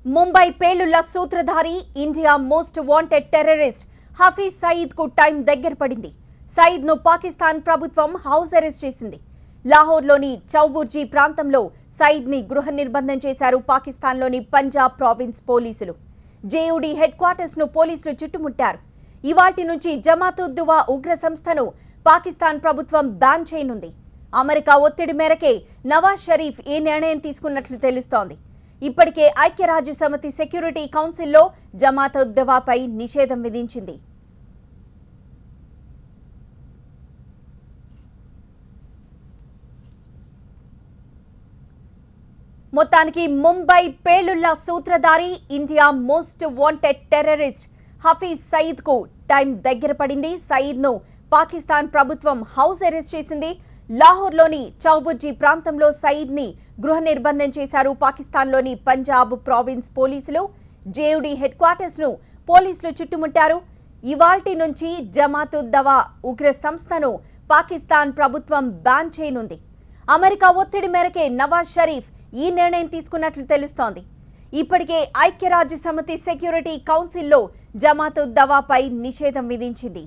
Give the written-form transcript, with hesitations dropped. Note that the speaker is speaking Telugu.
ముంబై పేలుళ్ల సూత్రధారి India most wanted terrorist Hafiz Saeed కు టైం దగ్గర పడింది. సయీద్ ను పాకిస్తాన్ ప్రభుత్వం హౌస్ అరెస్ట్ చేసింది. లాహోర్లోని చౌబుర్జీ ప్రాంతంలో సయీద్ ని గృహ నిర్బంధం చేశారు పాకిస్తాన్లోని పంజాబ్ ప్రావిన్స్ పోలీసులు. జేయూడీ హెడ్ క్వార్టర్స్ ను పోలీసులు చుట్టుముట్టారు. ఇవాల్టి నుంచి జమాతుద్దువా ఉగ్ర సంస్థను పాకిస్తాన్ ప్రభుత్వం బ్యాన్ చేయనుంది. అమెరికా ఒత్తిడి మేరకే నవాజ్ షరీఫ్ ఈ నిర్ణయం తీసుకున్నట్లు తెలుస్తోంది. ఇప్పటికే ఐక్యరాజ్యసమితి సెక్యూరిటీ కౌన్సిల్లో జమాతుద్దవాపై నిషేధం విధించింది. మొత్తానికి ముంబై పేలుళ్ల సూత్రధారి India most wanted terrorist Hafiz Saeed కు టైం దగ్గర పడింది. సయీద్ ను పాకిస్తాన్ ప్రభుత్వం హౌస్ అరెస్ట్ చేసింది. లాహోర్లోని చౌబుర్జీ ప్రాంతంలో సయీద్ ని గృహ నిర్బంధం చేశారు పాకిస్తాన్లోని పంజాబ్ ప్రావిన్స్ పోలీసులు. జేయూడీ హెడ్ క్వార్టర్స్ ను పోలీసులు చుట్టుముట్టారు. ఇవాల్టి నుంచి జమాతుద్దవా ఉగ్ర సంస్థను పాకిస్తాన్ ప్రభుత్వం బ్యాన్ చేయనుంది. అమెరికా ఒత్తిడి మేరకే నవాజ్ షరీఫ్ ఈ నిర్ణయం తీసుకున్నట్లు తెలుస్తోంది. ఇప్పటికే ఐక్యరాజ్యసమితి సెక్యూరిటీ కౌన్సిల్లో జమాతుద్దవాపై నిషేధం విధించింది.